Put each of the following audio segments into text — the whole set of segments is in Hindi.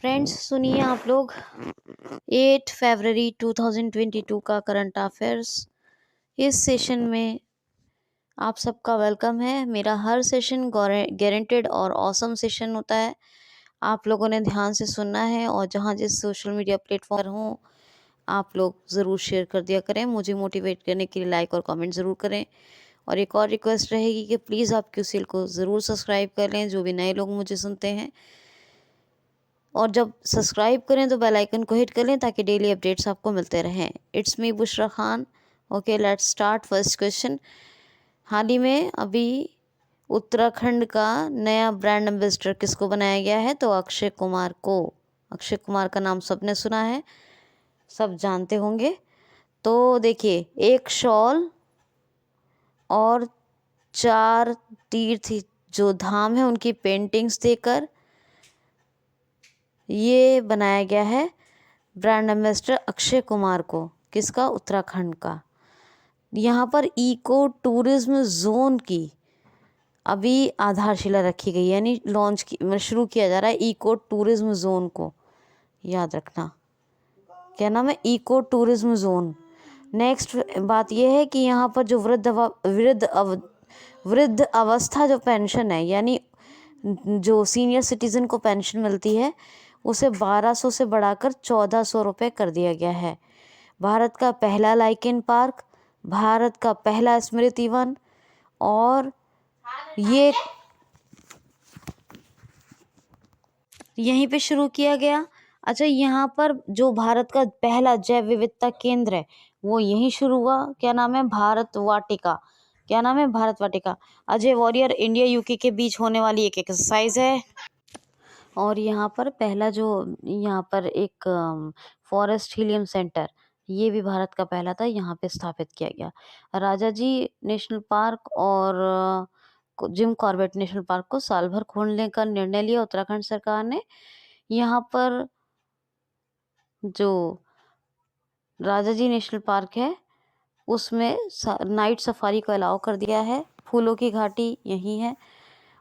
फ्रेंड्स सुनिए आप लोग 8 फरवरी 2022 का करंट अफेयर्स। इस सेशन में आप सबका वेलकम है। मेरा हर सेशन गारंटेड और ऑसम सेशन होता है। आप लोगों ने ध्यान से सुनना है और जहां जिस सोशल मीडिया प्लेटफॉर्म पर हों आप लोग ज़रूर शेयर कर दिया करें। मुझे मोटिवेट करने के लिए लाइक और कमेंट ज़रूर करें। और एक और रिक्वेस्ट रहेगी कि प्लीज़ आप क्यूसीएल को ज़रूर सब्सक्राइब कर लें, जो भी नए लोग मुझे सुनते हैं। और जब सब्सक्राइब करें तो बेल आइकन को हिट कर लें ताकि डेली अपडेट्स आपको मिलते रहें। It's me Bushra Khan. Okay, let's start. First question, हाल ही में अभी उत्तराखंड का नया ब्रांड एम्बेसडर किसको बनाया गया है? तो अक्षय कुमार को। अक्षय कुमार का नाम सबने सुना है, सब जानते होंगे। तो देखिए, एक शॉल और 4 तीर्थ जो धाम है उनकी पेंटिंग्स देकर ये बनाया गया है ब्रांड एम्बेसडर अक्षय कुमार को। किसका? उत्तराखंड का। यहाँ पर इको टूरिज्म जोन की अभी आधारशिला रखी गई, यानी लॉन्च की शुरू किया जा रहा है इको टूरिज्म जोन को। याद रखना क्या नाम है? Eco tourism zone. नेक्स्ट बात यह है कि यहाँ पर जो वृद्ध अवस्था जो पेंशन है, यानी जो सीनियर सिटीजन को पेंशन मिलती है उसे 1200 से बढ़ाकर 1400 रुपये कर दिया गया है। भारत का पहला लाइकेन पार्क, भारत का पहला स्मृति वन, और ये यहीं पे शुरू किया गया। अच्छा, यहाँ पर जो भारत का पहला जैव विविधता केंद्र है वो यहीं शुरू हुआ। क्या नाम है? भारत वाटिका। क्या नाम है? भारत वाटिका। अजय वॉरियर इंडिया यूके के बीच होने वाली एक एक्सरसाइज है। और यहाँ पर पहला जो यहाँ पर एक फॉरेस्ट हीलियम सेंटर, ये भी भारत का पहला था, यहाँ पे स्थापित किया गया। राजा जी नेशनल पार्क और जिम कॉर्बेट नेशनल पार्क को साल भर खोलने का निर्णय लिया उत्तराखंड सरकार ने। यहाँ पर जो राजा जी नेशनल पार्क है उसमें नाइट सफारी को अलाउ कर दिया है। फूलों की घाटी यही है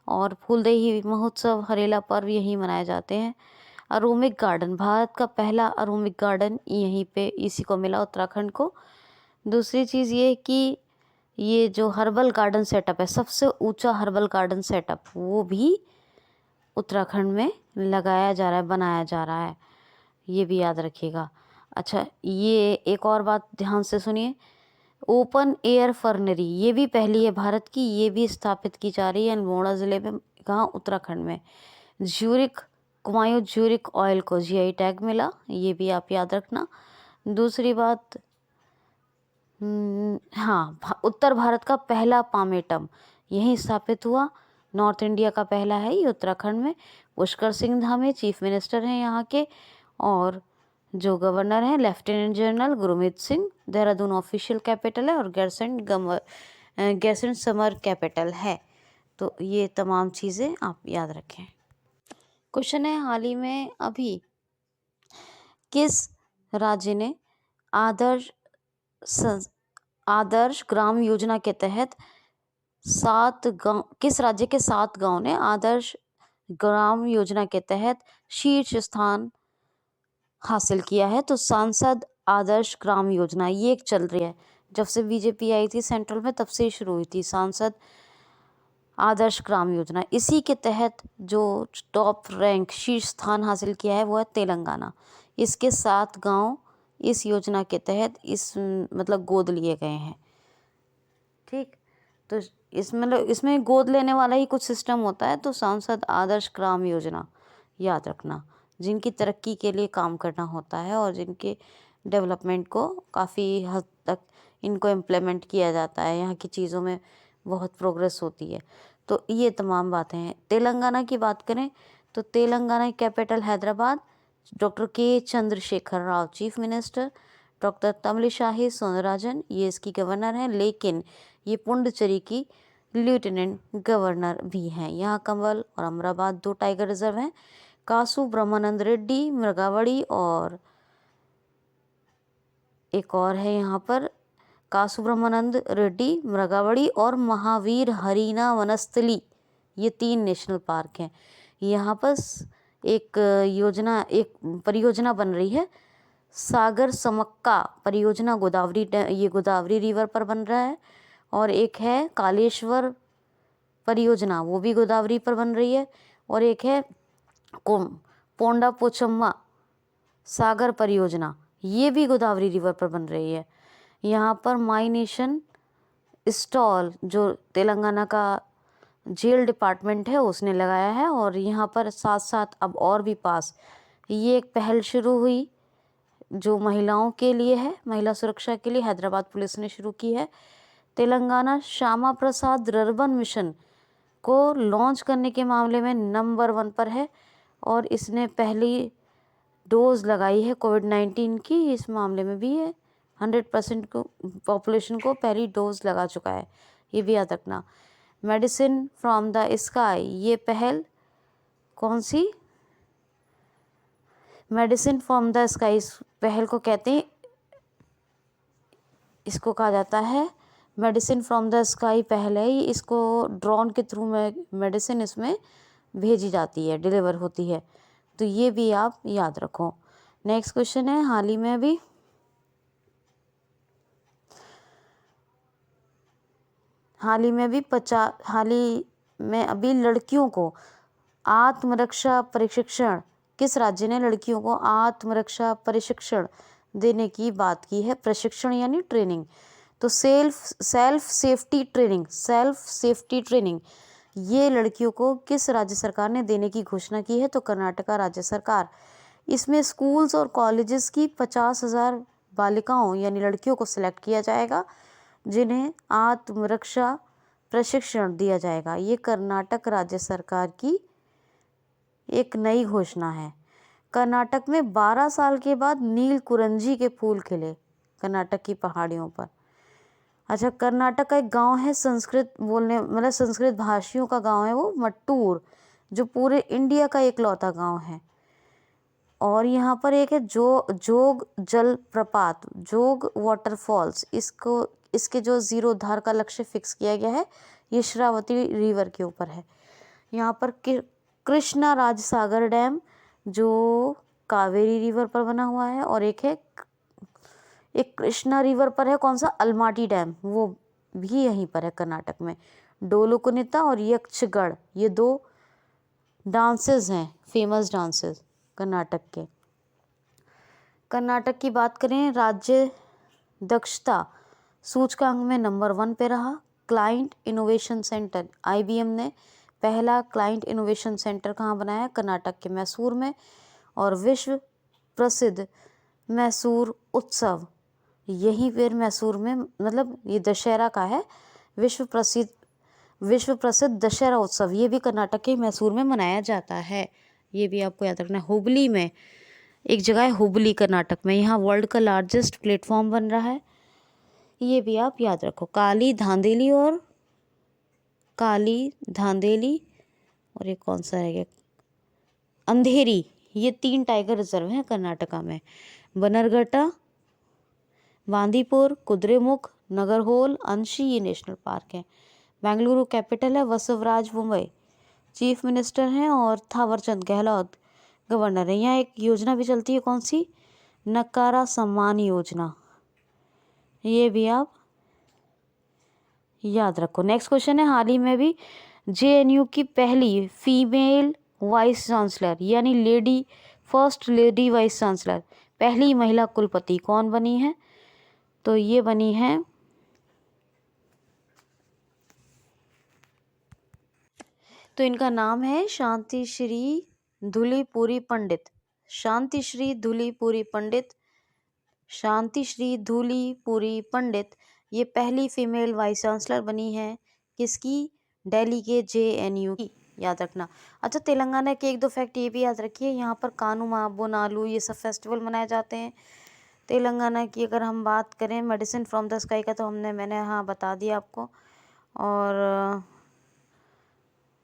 और फूलदेही महोत्सव, हरेला पर्व यहीं मनाए जाते हैं। अरोमिक गार्डन, भारत का पहला अरोमिक गार्डन यहीं पे इसी को मिला, उत्तराखंड को। दूसरी चीज़ ये कि ये जो हर्बल गार्डन सेटअप है, सबसे ऊंचा हर्बल गार्डन सेटअप, वो भी उत्तराखंड में लगाया जा रहा है, बनाया जा रहा है। ये भी याद रखिएगा। अच्छा, ये एक और बात ध्यान से सुनिए, ओपन एयर फर्नरी ये भी पहली है भारत की, ये भी स्थापित की जा रही है अल्मोड़ा ज़िले में। कहाँ? उत्तराखंड में। ज्यूरिक कुमायूं ज्यूरिक ऑयल को जीआई टैग मिला, ये भी आप याद रखना। दूसरी बात, हाँ, उत्तर भारत का पहला पामेटम यहीं स्थापित हुआ। नॉर्थ इंडिया का पहला है ये उत्तराखंड में। पुष्कर सिंह धामी चीफ मिनिस्टर हैं यहाँ के, और जो गवर्नर हैं lieutenant general Gurmeet Singh. Dehradun official capital है और गैरसैंण समर कैपिटल है। तो ये तमाम चीज़ें आप याद रखें। क्वेश्चन है, हाल ही में अभी किस राज्य ने आदर्श ग्राम योजना के तहत 7 गांव, किस राज्य के 7 गांव ने आदर्श ग्राम योजना के तहत शीर्ष स्थान हासिल किया है? तो सांसद आदर्श ग्राम योजना ये एक चल रही है, जब से बीजेपी आई थी सेंट्रल में तब से ही शुरू हुई थी सांसद आदर्श ग्राम योजना। इसी के तहत जो टॉप रैंक शीर्ष स्थान हासिल किया है वो है तेलंगाना। इसके 7 गांव इस योजना के तहत मतलब गोद लिए गए हैं। ठीक, तो इसमें गोद लेने वाला ही कुछ सिस्टम होता है। तो सांसद आदर्श ग्राम योजना याद रखना, जिनकी तरक्की के लिए काम करना होता है और जिनके डेवलपमेंट को काफ़ी हद तक इनको इम्प्लीमेंट किया जाता है, यहाँ की चीज़ों में बहुत प्रोग्रेस होती है। तो ये तमाम बातें हैं। तेलंगाना की बात करें तो तेलंगाना की कैपिटल हैदराबाद, डॉक्टर के Chandrashekhar Rao chief minister, doctor Tamilisai Soundararajan ये इसकी गवर्नर हैं, लेकिन ये पुंडुचेरी की लेफ्टिनेंट गवर्नर भी हैं। यहाँ कंबल और अमराबाद 2 टाइगर रिजर्व हैं। कासु ब्रह्मानंद रेड्डी मृगावड़ी, और एक और है यहाँ पर कासु ब्रह्मानंद रेड्डी मृगावड़ी और महावीर हरीना वनस्थली, ये 3 नेशनल पार्क हैं। यहाँ पर एक एक परियोजना बन रही है, सागर समक्का परियोजना ये गोदावरी रिवर पर बन रहा है। और एक है कालेश्वर परियोजना, वो भी गोदावरी पर बन रही है। और एक है पोंडा पोचम्मा सागर परियोजना, ये भी गोदावरी रिवर पर बन रही है। यहाँ पर माई नेशन स्टॉल जो तेलंगाना का जेल डिपार्टमेंट है उसने लगाया है। और यहाँ पर साथ साथ अब और भी पास ये एक पहल शुरू हुई जो महिलाओं के लिए है, महिला सुरक्षा के लिए हैदराबाद पुलिस ने शुरू की है। तेलंगाना श्यामा प्रसाद रर्बन मिशन को लॉन्च करने के मामले में नंबर 1 पर है और इसने पहली डोज लगाई है कोविड-19 की। इस मामले में भी ये 100% को पॉपुलेशन को पहली डोज लगा चुका है, ये भी याद रखना। मेडिसिन फ्रॉम द स्काई, ये पहल कौन सी? मेडिसिन फ्रॉम द स्काई इस पहल को कहते हैं, इसको कहा जाता है मेडिसिन फ्रॉम द स्काई पहल है। इसको ड्रोन के थ्रू में मेडिसिन इसमें भेजी जाती है, डिलीवर होती है, तो ये भी आप याद रखो। नेक्स्ट क्वेश्चन है, हाल ही में अभी लड़कियों को आत्मरक्षा प्रशिक्षण, किस राज्य ने लड़कियों को आत्मरक्षा प्रशिक्षण देने की बात की है? प्रशिक्षण यानी ट्रेनिंग, तो सेल्फ सेफ्टी ट्रेनिंग ये लड़कियों को किस राज्य सरकार ने देने की घोषणा की है? तो कर्नाटका राज्य सरकार। इसमें स्कूल्स और कॉलेजेस की 50,000 बालिकाओं यानी लड़कियों को सिलेक्ट किया जाएगा जिन्हें आत्मरक्षा प्रशिक्षण दिया जाएगा। ये कर्नाटक राज्य सरकार की एक नई घोषणा है। कर्नाटक में 12 साल के बाद नील कुरंजी के फूल खिले, कर्नाटक की पहाड़ियों पर। अच्छा, कर्नाटक का एक गांव है संस्कृत भाषियों का गांव है वो मट्टूर, जो पूरे इंडिया का एकलौता गांव है। और यहाँ पर एक है जोग जलप्रपात, जोग वाटरफॉल्स, इसके जो 0 धार का लक्ष्य फिक्स किया गया है, ये श्रावती रिवर के ऊपर है। यहाँ पर कृष्णा राजसागर डैम जो कावेरी रिवर पर बना हुआ है। और एक कृष्णा रिवर पर है कौन सा? अलमाटी डैम, वो भी यहीं पर है कर्नाटक में। डोलुकुनिता और यक्षगढ़, ये 2 डांसेस हैं, फेमस डांसेस कर्नाटक के। कर्नाटक की बात करें, राज्य दक्षता सूचकांक में नंबर 1 पे रहा। क्लाइंट इनोवेशन सेंटर, IBM ने पहला क्लाइंट इनोवेशन सेंटर कहाँ बनाया? कर्नाटक के मैसूर में। और विश्व प्रसिद्ध मैसूर उत्सव यहीं पर मैसूर में, मतलब ये दशहरा का है, विश्व प्रसिद्ध दशहरा उत्सव ये भी कर्नाटक के मैसूर में मनाया जाता है। ये भी आपको याद रखना है। हुबली में एक जगह है, हुबली कर्नाटक में, यहाँ वर्ल्ड का लार्जेस्ट प्लेटफॉर्म बन रहा है, ये भी आप याद रखो। काली धांधेली और ये कौन सा है, अंधेरी, ये 3 टाइगर रिजर्व हैं कर्नाटका में। बनरघट्टा, बांदीपुर, कुद्रेमुख, नगरहोल, अंशी, ये नेशनल पार्क है। बेंगलुरु कैपिटल है, वसुवराज मुंबई चीफ मिनिस्टर हैं और थावरचंद गहलोत गवर्नर है। यहाँ एक योजना भी चलती है, कौन सी? नकारा सम्मान योजना, ये भी आप याद रखो। नेक्स्ट क्वेश्चन है, हाल ही में भी JNU की पहली फीमेल वाइस चांसलर यानी फर्स्ट लेडी वाइस चांसलर, पहली महिला कुलपति कौन बनी है? तो ये बनी है, तो इनका नाम है शांतिश्री धूलीपुरी पंडित। शांतिश्री धूलीपुरी पंडित ये पहली फीमेल वाइस चांसलर बनी है, किसकी? दिल्ली के JNU की, याद रखना। अच्छा, तेलंगाना के 1-2 फैक्ट ये भी याद रखिए, यहाँ पर कानुमा, बोनालू, ये सब फेस्टिवल मनाए जाते हैं। तेलंगाना की अगर हम बात करें मेडिसिन फ्रॉम द स्काई का, तो मैंने हाँ बता दिया आपको। और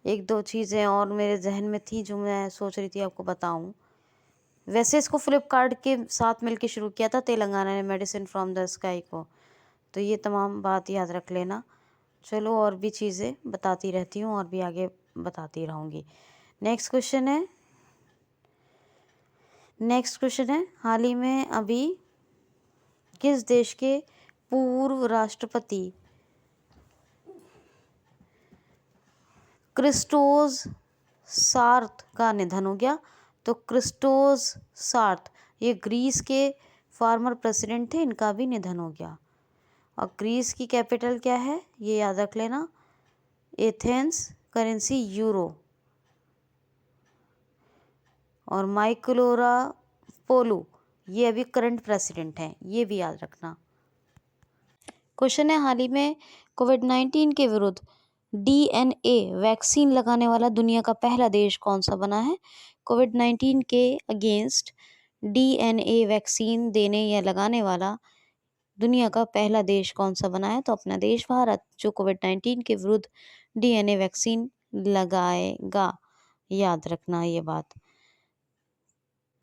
1-2 चीज़ें और मेरे जहन में थी जो मैं सोच रही थी आपको बताऊं। वैसे इसको फ्लिपकार्ट के साथ मिलके शुरू किया था तेलंगाना ने, मेडिसिन फ्रॉम द स्काई को, तो ये तमाम बात याद रख लेना। चलो, और भी चीज़ें बताती रहती हूँ और भी आगे बताती रहूँगी। नेक्स्ट क्वेश्चन है, नेक्स्ट क्वेश्चन है, हाल ही में अभी किस देश के पूर्व राष्ट्रपति क्रिस्टोस सार्थ का निधन हो गया? तो क्रिस्टोस सार्थ ये ग्रीस के फॉर्मर प्रेसिडेंट थे, इनका भी निधन हो गया। और ग्रीस की कैपिटल क्या है ये याद रख लेना, एथेंस, करेंसी यूरो। और माइक्लोरापोलो ये अभी करंट प्रेसिडेंट हैं, ये भी याद रखना। क्वेश्चन है, हाल ही में कोविड-19 के विरुद्ध DNA वैक्सीन लगाने वाला दुनिया का पहला देश कौन सा बना है? कोविड-19 के अगेंस्ट DNA वैक्सीन देने या लगाने वाला दुनिया का पहला देश कौन सा बना है? तो अपना देश भारत, जो कोविड-19 के विरुद्ध DNA वैक्सीन लगाएगा, याद रखना ये बात।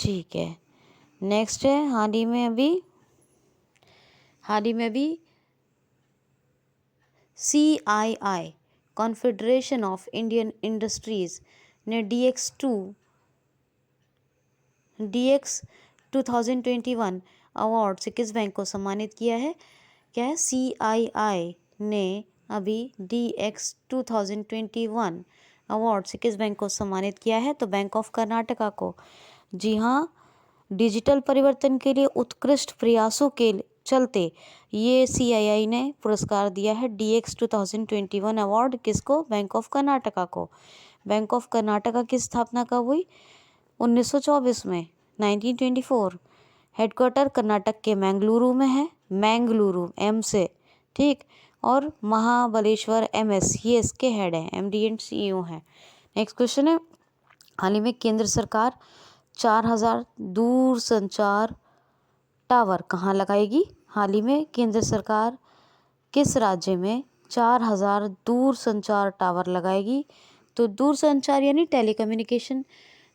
ठीक है, नेक्स्ट है, हाल ही में अभी CII confederation of Indian industries ने DX 2021 अवार्ड से किस बैंक को सम्मानित किया है? क्या है? CII ने अभी DX 2021 अवार्ड से किस बैंक को सम्मानित किया है? तो बैंक ऑफ कर्नाटका को। जी हाँ, डिजिटल परिवर्तन के लिए उत्कृष्ट प्रयासों के चलते ये CII ने पुरस्कार दिया है DX 2021 अवार्ड किसको? बैंक ऑफ कर्नाटका को। बैंक ऑफ कर्नाटका की स्थापना कब हुई? 1924 में, 1924। हेडक्वार्टर कर्नाटक के मैंगलुरु में है, मैंगलुरु M से, ठीक। और महाबलेश्वर MS ये इसके हेड हैं, MD एंड CEO हैं। नेक्स्ट क्वेश्चन है, हाल ही में केंद्र सरकार 4000 दूर संचार टावर कहाँ लगाएगी? हाल ही में केंद्र सरकार किस राज्य में 4000 दूर संचार टावर लगाएगी? तो दूर संचार यानी टेलीकम्युनिकेशन,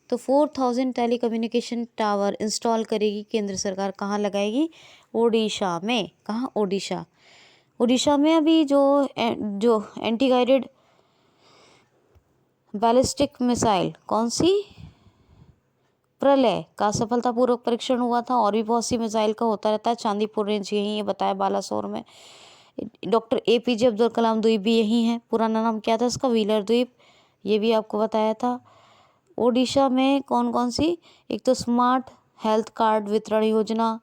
तो 4000 टेलीकम्युनिकेशन टावर इंस्टॉल करेगी केंद्र सरकार। कहाँ लगाएगी? ओडिशा में। कहाँ? ओडिशा में अभी जो एंटी गाइडेड बैलिस्टिक मिसाइल, कौन सी? प्रलय का सफलतापूर्वक परीक्षण हुआ था। और भी बहुत सी मिसाइल का होता रहता है। चांदीपुर रेंज यही है, बताया बालासोर में। डॉक्टर APJ अब्दुल कलाम द्वीप भी यही है। पुराना नाम क्या था इसका? व्हीलर द्वीप, ये भी आपको बताया था। ओडिशा में कौन कौन सी? एक तो स्मार्ट हेल्थ कार्ड वितरण योजना,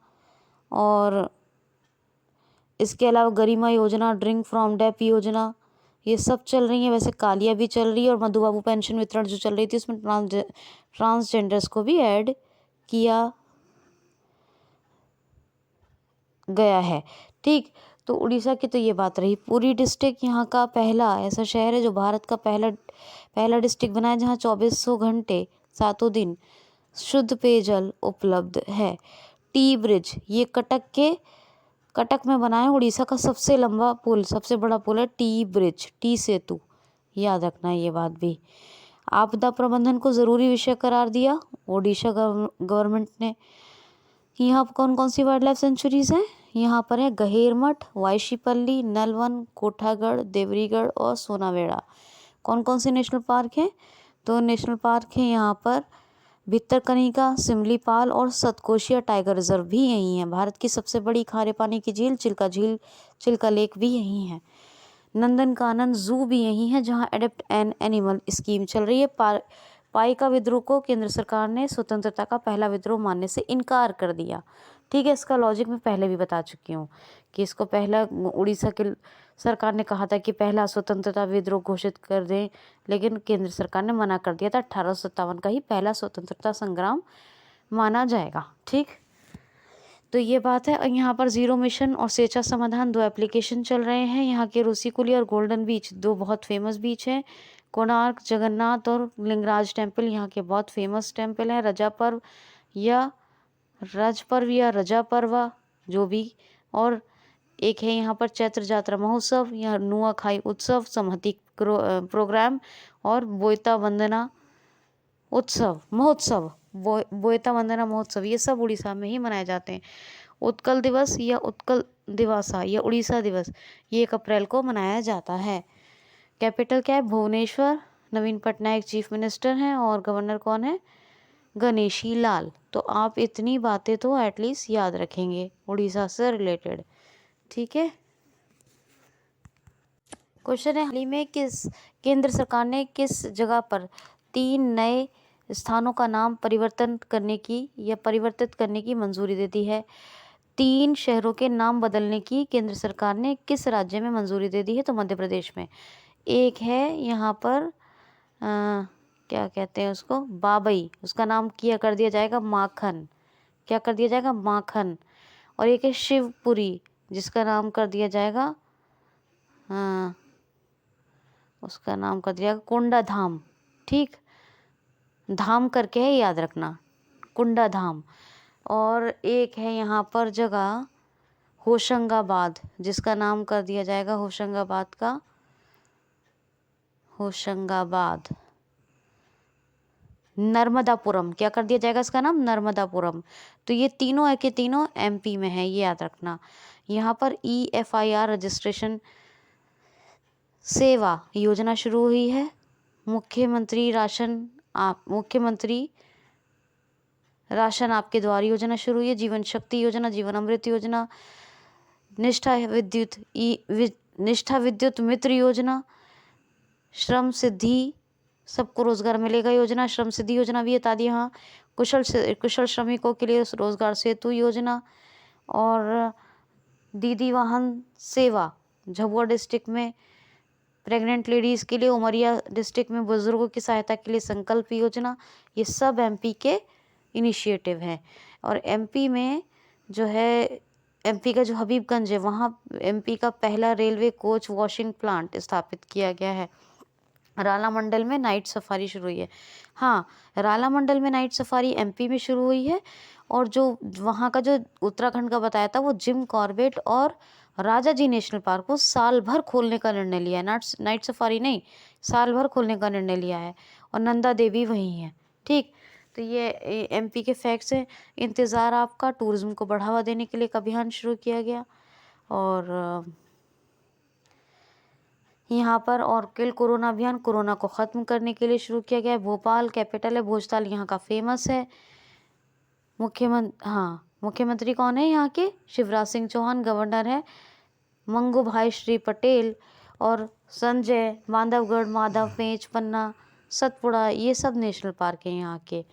और इसके अलावा गरिमा योजना, ड्रिंक फ्रॉम डेप योजना, ये सब चल रही है। वैसे कालिया भी चल रही है, और मधुबाबू पेंशन वितरण जो चल रही थी उसमें ट्रांसजेंडर्स को भी ऐड किया गया है, ठीक। तो उड़ीसा की तो ये बात रही। पुरी डिस्ट्रिक्ट यहाँ का पहला ऐसा शहर है जो भारत का पहला डिस्ट्रिक्ट बना है जहाँ 2400 घंटे 7 दिन शुद्ध पेयजल उपलब्ध है। टी ब्रिज ये कटक में बना है उड़ीसा का सबसे लंबा पुल, सबसे बड़ा पुल है टी ब्रिज, टी सेतु, याद रखना ये बात भी। आपदा प्रबंधन को ज़रूरी विषय करार दिया ओडिशा गवर्नमेंट ने। यहाँ पर कौन कौन सी वाइल्ड लाइफ सेंचुरीज हैं? यहाँ पर है गहेरमठ, वाइशीपल्ली, नलवन, कोठागढ़, देवरीगढ़ और सोनावेड़ा। कौन कौन से नेशनल पार्क हैं? तो नेशनल पार्क है यहाँ पर भितरकनिका, सिमलीपाल और सतकोशिया टाइगर रिजर्व भी यही है। भारत की सबसे बड़ी खारे पानी की झील चिल्का लेक भी यही है। नंदनकानन जू भी यही है जहाँ एडेप्ट एन एनिमल स्कीम चल रही है। पाइका विद्रोह को केंद्र सरकार ने स्वतंत्रता का पहला विद्रोह मानने से इनकार कर दिया, ठीक है। इसका लॉजिक मैं पहले भी बता चुकी हूँ कि इसको पहला उड़ीसा के सरकार ने कहा था कि पहला स्वतंत्रता विद्रोह घोषित कर दें, लेकिन केंद्र सरकार ने मना कर दिया था। 1857 का ही पहला स्वतंत्रता संग्राम माना जाएगा, ठीक। तो ये बात है। यहाँ पर जीरो मिशन और सेचा समाधान 2 एप्लीकेशन चल रहे हैं। यहाँ के रूसीकुली और गोल्डन बीच 2 बहुत फेमस बीच हैं। कोणार्क, जगन्नाथ और लिंगराज टेम्पल यहाँ के बहुत फेमस टेम्पल हैं। राजपर्व या रजा पर्वा जो भी। और एक है यहाँ पर चैत्र जात्रा महोत्सव, यहाँ नुआखाई उत्सव, समहती प्रोग्राम और बोयता वंदना महोत्सव, ये सब उड़ीसा में ही मनाए जाते हैं। उत्कल दिवस या उत्कल दिवसा या उड़ीसा दिवस ये 1 अप्रैल को मनाया जाता है। कैपिटल क्या है? भुवनेश्वर। नवीन पटनायक चीफ मिनिस्टर हैं और गवर्नर कौन है? गणेशी लाल। तो आप इतनी बातें तो एटलीस्ट याद रखेंगे उड़ीसा से रिलेटेड, ठीक है। क्वेश्चन है, हाल ही में किस केंद्र सरकार ने किस जगह पर 3 नए स्थानों का नाम परिवर्तित करने की मंजूरी दे दी है? 3 शहरों के नाम बदलने की केंद्र सरकार ने किस राज्य में मंजूरी दे दी है? तो मध्य प्रदेश में। एक है यहाँ पर क्या कहते हैं उसको, बाबई, उसका नाम किया कर दिया जाएगा माखन। क्या कर दिया जाएगा? माखन। और एक है शिवपुरी, जिसका नाम कर दिया जाएगा उसका नाम कर दिया कुंडा धाम। ठीक, धाम करके है, याद रखना, कुंडा धाम। और एक है यहाँ पर जगह होशंगाबाद, जिसका नाम कर दिया जाएगा होशंगाबाद। नर्मदापुरम, क्या कर दिया जाएगा इसका नाम? नर्मदापुरम। तो ये तीनों है कि तीनों एमपी में है, ये याद रखना। यहाँ पर EFIR रजिस्ट्रेशन सेवा योजना शुरू हुई है। मुख्यमंत्री राशन आपके द्वार योजना शुरू हुई है। जीवन शक्ति योजना, जीवन अमृत योजना, निष्ठा विद्युत मित्र योजना, श्रम सिद्धि सबको रोजगार मिलेगा योजना, श्रम सिद्धि योजना भी बता दी। हाँ, कुशल श्रमिकों के लिए रोजगार सेतु योजना, और दीदी वाहन सेवा झाबुआ डिस्ट्रिक्ट में प्रेग्नेंट लेडीज़ के लिए, उमरिया डिस्ट्रिक्ट में बुजुर्गों की सहायता के लिए संकल्प योजना। ये सब एमपी के इनिशिएटिव हैं। और एमपी में जो है, एमपी का जो हबीबगंज है, वहाँ एमपी का पहला रेलवे कोच वॉशिंग प्लांट स्थापित किया गया है। राला मंडल में नाइट सफारी शुरू हुई है। हाँ, राला मंडल में नाइट सफारी एमपी में शुरू हुई है। और जो वहाँ का जो उत्तराखंड का बताया था, वो जिम कॉर्बेट और राजा जी नेशनल पार्क को साल भर खोलने का निर्णय लिया है। नाइट सफारी नहीं, साल भर खोलने का निर्णय लिया है। और नंदा देवी वहीं है। ठीक, तो ये एमपी के फैक्ट्स हैं। इंतज़ार आपका, टूरिज्म को बढ़ावा देने के लिए एक अभियान शुरू किया गया। और यहाँ पर ऑर्किल कोरोना अभियान, कोरोना को ख़त्म करने के लिए शुरू किया गया है। भोपाल कैपिटल है, भोजताल यहाँ का फेमस है। मुख्यमंत्री कौन है यहाँ के? शिवराज सिंह चौहान। गवर्नर है मंगू भाई श्री पटेल। और संजय, बांधवगढ़, माधव पेंच, पन्ना, सतपुड़ा, ये सब नेशनल पार्क हैं यहाँ के।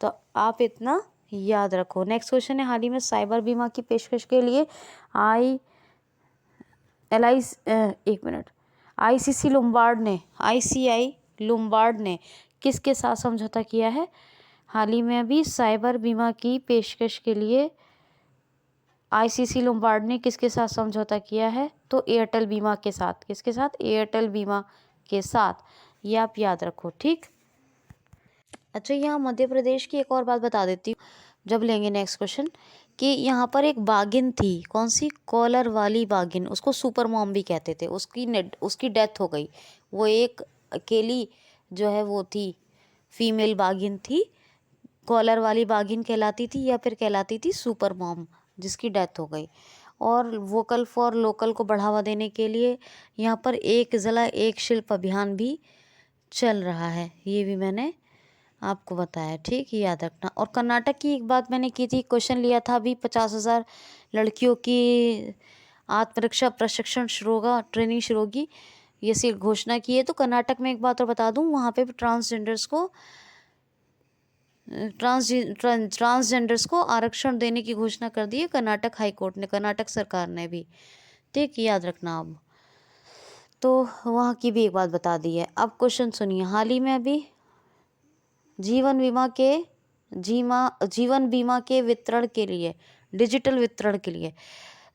तो आप इतना याद रखो। नेक्स्ट क्वेश्चन है, हाल ही में साइबर बीमा की पेशकश के लिए ICI लोम्बार्ड ने किसके साथ समझौता किया है? हाल ही में अभी साइबर बीमा की पेशकश के लिए ICC लोम्बार्ड ने किसके साथ समझौता किया है? तो एयरटेल बीमा के साथ। किसके साथ? एयरटेल बीमा के साथ। ये आप याद रखो। ठीक, अच्छा, यहाँ मध्य प्रदेश की एक और बात बता देती हूँ जब लेंगे नेक्स्ट क्वेश्चन, कि यहाँ पर एक बागिन थी। कौन सी? कॉलर वाली बागिन। उसको सुपर मॉम भी कहते थे। उसकी डेथ हो गई। वो एक अकेली जो है वो थी, फीमेल बागिन थी। कॉलर वाली बागिन कहलाती थी, या फिर कहलाती थी सुपर मॉम, जिसकी डेथ हो गई। और वोकल फॉर लोकल को बढ़ावा देने के लिए यहाँ पर एक जिला एक शिल्प अभियान भी चल रहा है। ये भी मैंने आपको बताया। ठीक, याद रखना। और कर्नाटक की एक बात मैंने की थी, क्वेश्चन लिया था अभी, 50,000 लड़कियों की आत्मरक्षा प्रशिक्षण शुरू होगा, ट्रेनिंग शुरू होगी, ये सी घोषणा की है। तो कर्नाटक में एक बात और बता दूं, वहाँ पे ट्रांसजेंडर्स को आरक्षण देने की घोषणा कर दी है कर्नाटक हाईकोर्ट ने, कर्नाटक सरकार ने भी। ठीक, याद रखना। अब तो वहाँ की भी एक बात बता दी है। अब क्वेश्चन सुनिए, हाल ही में अभी जीवन बीमा के वितरण के लिए, डिजिटल वितरण के लिए,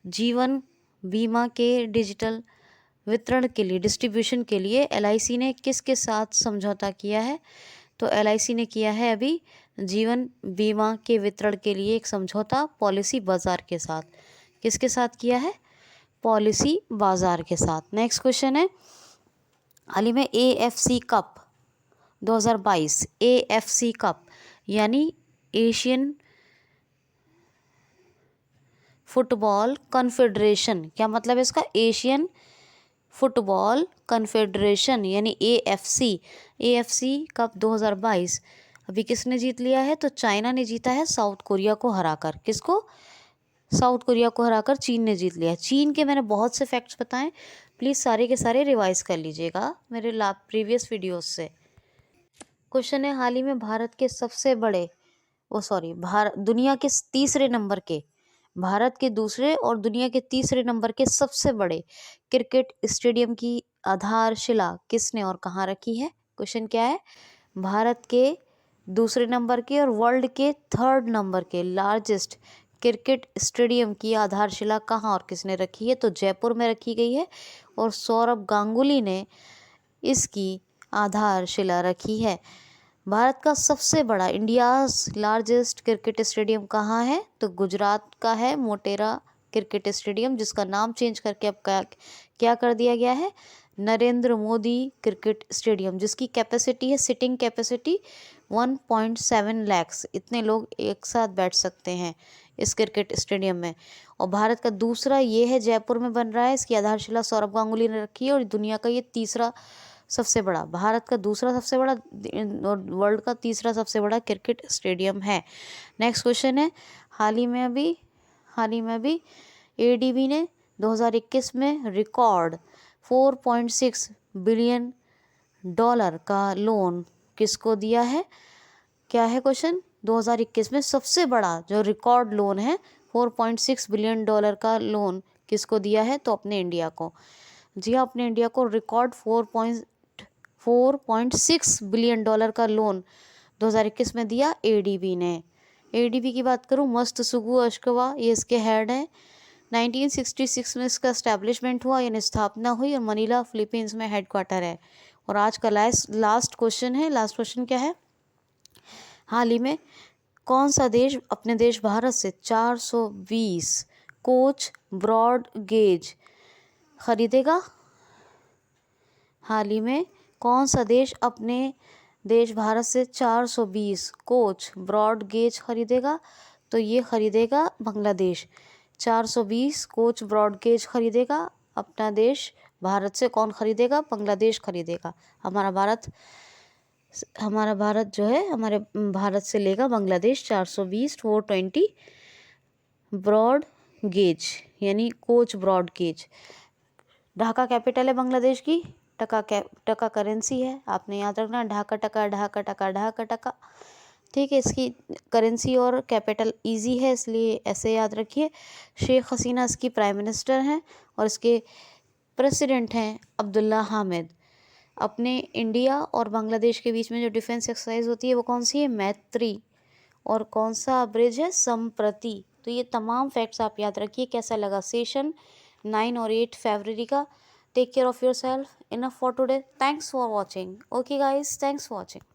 जीवन बीमा के डिजिटल वितरण के लिए, डिस्ट्रीब्यूशन के लिए LIC ने किसके साथ समझौता किया है? तो LIC ने किया है अभी जीवन बीमा के वितरण के लिए एक समझौता पॉलिसी बाजार के साथ। किसके साथ किया है? पॉलिसी बाजार के साथ। नेक्स्ट क्वेश्चन है, हाल ही में AFC कप 2022, AFC कप यानी एशियन फुटबॉल कॉन्फेडरेशन। क्या मतलब है इसका? एशियन फुटबॉल कॉन्फेडरेशन यानी AFC कप 2022 अभी किसने जीत लिया है? तो चाइना ने जीता है साउथ कोरिया को हराकर। किसको? साउथ कोरिया को हराकर चीन ने जीत लिया। चीन के मैंने बहुत से फैक्ट्स बताएं, प्लीज़ सारे के सारे रिवाइज कर लीजिएगा मेरे प्रीवियस वीडियोस से। क्वेश्चन है, हाल ही में भारत के सबसे बड़े दुनिया के तीसरे नंबर के, भारत के दूसरे और दुनिया के तीसरे नंबर के सबसे बड़े क्रिकेट स्टेडियम की आधारशिला किसने और कहाँ रखी है? क्वेश्चन क्या है? भारत के दूसरे नंबर के और वर्ल्ड के थर्ड नंबर के लार्जेस्ट क्रिकेट स्टेडियम की आधारशिला कहाँ और किसने रखी है? तो जयपुर में रखी गई है और सौरभ गांगुली ने इसकी आधारशिला रखी है। भारत का सबसे बड़ा, इंडियाज़ लार्जेस्ट क्रिकेट स्टेडियम कहाँ है? तो गुजरात का है मोटेरा क्रिकेट स्टेडियम, जिसका नाम चेंज करके अब क्या कर दिया गया है? नरेंद्र मोदी क्रिकेट स्टेडियम, जिसकी कैपेसिटी है, सिटिंग कैपेसिटी 1.7 लाख, इतने लोग एक साथ बैठ सकते हैं इस क्रिकेट स्टेडियम में। और भारत का दूसरा ये है, जयपुर में बन रहा है, इसकी आधारशिला सौरभ गांगुली ने रखी है और दुनिया का ये तीसरा सबसे बड़ा, भारत का दूसरा सबसे बड़ा और वर्ल्ड का तीसरा सबसे बड़ा क्रिकेट स्टेडियम है। नेक्स्ट क्वेश्चन है, हाल ही में अभी एडीबी ने 2021 में रिकॉर्ड $4.6 बिलियन का लोन किसको दिया है? क्या है क्वेश्चन? 2021 में सबसे बड़ा जो रिकॉर्ड लोन है, $4.6 बिलियन का लोन किसको दिया है? तो अपने इंडिया को। जी हाँ, अपने इंडिया को रिकॉर्ड 4.6 बिलियन का लोन 2021 में दिया एडीबी ने। एडीबी की बात करूँ, मस्तसुगु अश्कवा, ये इसके हेड हैं। 1966 में इसका एस्टेब्लिशमेंट हुआ, यानी स्थापना हुई, और मनीला फिलीपींस में हेडक्वार्टर है। और आज का लास्ट क्वेश्चन क्या है? हाल ही में कौन सा देश अपने देश भारत से 420 कोच ब्रॉड गेज खरीदेगा? हाल ही में कौन सा देश अपने देश भारत से 420 कोच ब्रॉड गेज खरीदेगा? तो ये खरीदेगा बांग्लादेश। 420 कोच ब्रॉड गेज खरीदेगा अपना देश भारत से। कौन खरीदेगा? बांग्लादेश खरीदेगा। हमारा भारत जो है, हमारे भारत से लेगा बांग्लादेश 420 420 ब्रॉड गेज, यानी coach broad gauge. Dhaka capital है बांग्लादेश की, टका करेंसी है, आपने याद रखना, ढाका टका। ठीक है, इसकी करेंसी और कैपिटल इजी है, इसलिए ऐसे याद रखिए। शेख हसीना इसकी प्राइम मिनिस्टर हैं और इसके प्रेसिडेंट हैं अब्दुल्ला हामिद। अपने इंडिया और बांग्लादेश के बीच में जो डिफेंस एक्सरसाइज होती है वो कौन सी है? मैत्री। और कौन सा ब्रिज है? संप्रति। तो ये तमाम फैक्ट्स आप याद रखिए। कैसा लगा सेशन 9 और 8 फरवरी का? Take care of yourself. Enough for today. Thanks for watching. Okay guys, thanks for watching.